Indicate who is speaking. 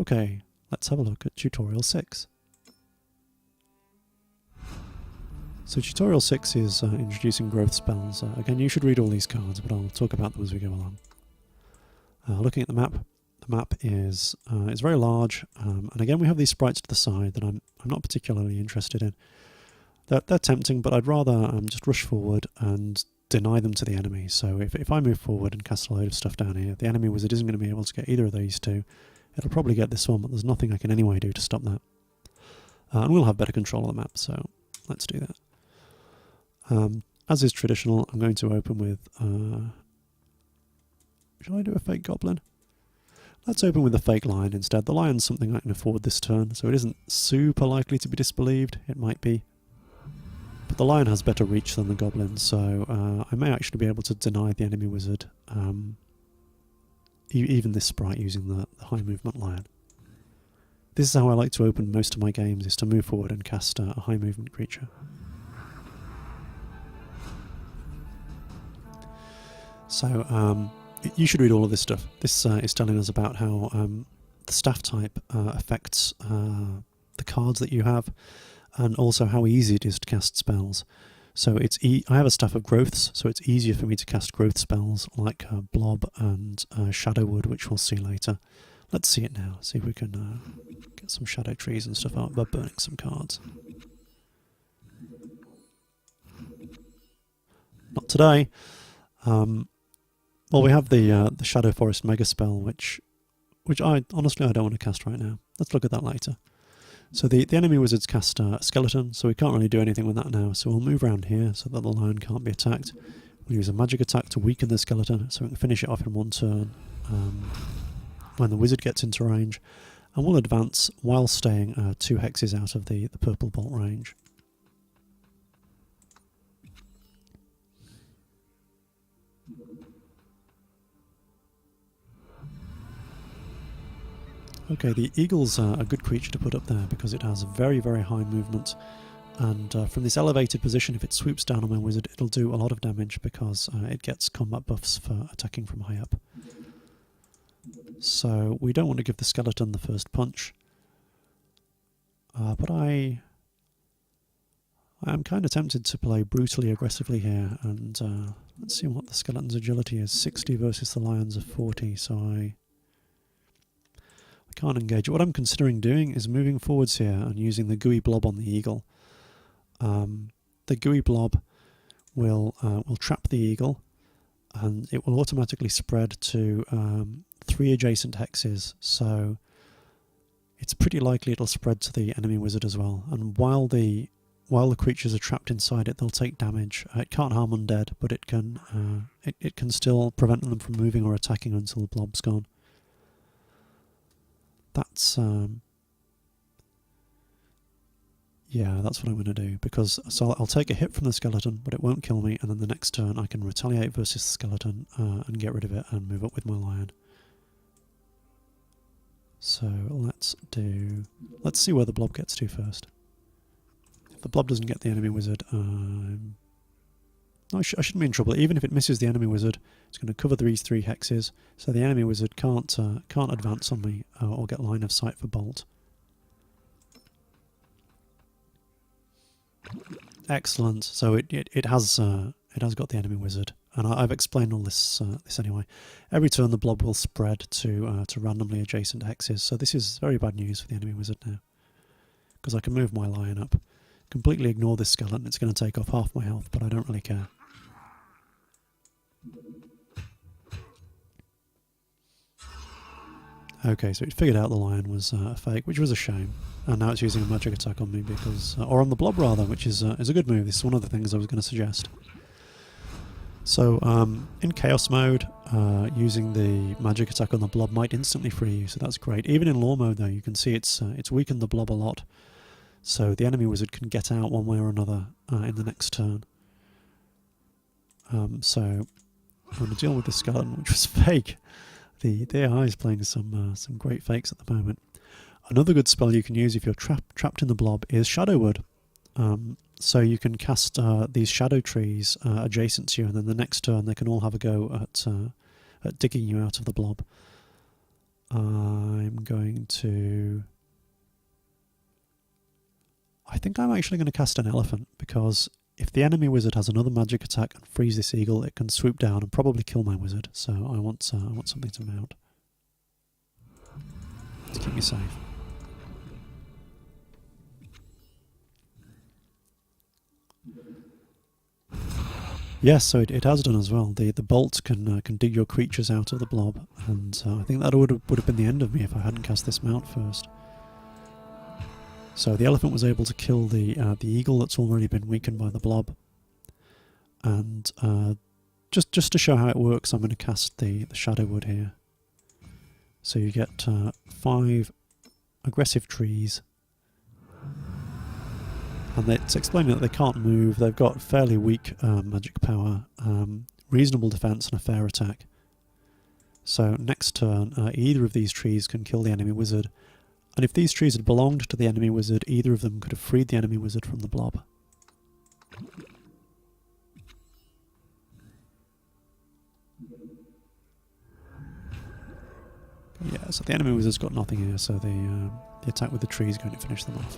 Speaker 1: Okay, let's have a look at Tutorial 6. So Tutorial 6 is introducing growth spells. Again, you should read all these cards, but I'll talk about them as we go along. Looking at the map is it's very large, and again we have these sprites to the side that I'm not particularly interested in. They're tempting, but I'd rather just rush forward and deny them to the enemy. So if I move forward and cast a load of stuff down here, the enemy wizard isn't going to be able to get either of these two. It'll probably get this one, but there's nothing I can anyway do to stop that. And we'll have better control of the map, so let's do that. As is traditional, I'm going to open with... shall I do a fake goblin? Let's open with a fake lion instead. The lion's something I can afford this turn, so it isn't super likely to be disbelieved. It might be. But the lion has better reach than the goblin, so I may actually be able to deny the enemy wizard even this sprite using the high movement lion. This is how I like to open most of my games, is to move forward and cast a high movement creature. So you should read all of this stuff. This is telling us about how the staff type affects the cards that you have, and also how easy it is to cast spells. So I have a staff of growths, so it's easier for me to cast growth spells like Blob and Shadowwood, which we'll see later. Let's see it now, see if we can get some shadow trees and stuff out by burning some cards. Not today. Well, we have the Shadow Forest Mega Spell, which I honestly don't want to cast right now. Let's look at that later. So the enemy wizards cast a skeleton, so we can't really do anything with that now. So we'll move around here so that the lion can't be attacked. We'll use a magic attack to weaken the skeleton, so we can finish it off in one turn when the wizard gets into range. And we'll advance while staying 2 hexes out of the purple bolt range. Okay, the eagle's a good creature to put up there because it has very, very high movement, and from this elevated position, if it swoops down on my wizard, it'll do a lot of damage because it gets combat buffs for attacking from high up. So we don't want to give the skeleton the first punch, but I am kind of tempted to play brutally aggressively here, and let's see what the skeleton's agility is. 60 versus the lion's of 40, so I can't engage. What I'm considering doing is moving forwards here and using the gooey blob on the eagle. The gooey blob will trap the eagle, and it will automatically spread to 3 adjacent hexes, so it's pretty likely it'll spread to the enemy wizard as well. And while the creatures are trapped inside it, they'll take damage. It can't harm undead, but it can still prevent them from moving or attacking until the blob's gone. That's yeah, that's what I'm going to do, because I'll take a hit from the skeleton, but it won't kill me, and then the next turn I can retaliate versus the skeleton and get rid of it and move up with my lion. So let's see where the blob gets to first. If the blob doesn't get the enemy wizard, I shouldn't be in trouble. Even if it misses the enemy wizard, it's going to cover these 3 hexes, so the enemy wizard can't advance on me or get line of sight for bolt. Excellent. So it has got the enemy wizard, and I've explained all this anyway. Every turn the blob will spread to randomly adjacent hexes. So this is very bad news for the enemy wizard now, because I can move my lion up, completely ignore this skeleton. It's going to take off half my health, but I don't really care. Okay, so it figured out the lion was a fake, which was a shame, and now it's using a magic attack on me because, or on the blob rather, which is a good move. This is one of the things I was going to suggest. So in chaos mode, using the magic attack on the blob might instantly free you, so that's great. Even in law mode though, you can see it's weakened the blob a lot, so the enemy wizard can get out one way or another in the next turn. So I'm going to deal with this skeleton, which was fake. The AI is playing some great fakes at the moment. Another good spell you can use if you're trapped in the blob is Shadowwood. So you can cast these shadow trees adjacent to you, and then the next turn they can all have a go at digging you out of the blob. I'm going to... I think I'm actually going to cast an elephant, because if the enemy wizard has another magic attack and frees this eagle, it can swoop down and probably kill my wizard. So I want something to mount to keep me safe. Yes, so it has done as well. The bolt can dig your creatures out of the blob, and I think that would have been the end of me if I hadn't cast this mount first. So the elephant was able to kill the eagle that's already been weakened by the blob, and just to show how it works, I'm going to cast the shadow wood here. So you get 5 aggressive trees. And it's explaining that they can't move, they've got fairly weak magic power, reasonable defense and a fair attack. So next turn, either of these trees can kill the enemy wizard, and if these trees had belonged to the enemy wizard, either of them could have freed the enemy wizard from the blob. Yeah, so the enemy wizard's got nothing here, so the attack with the tree is going to finish them off.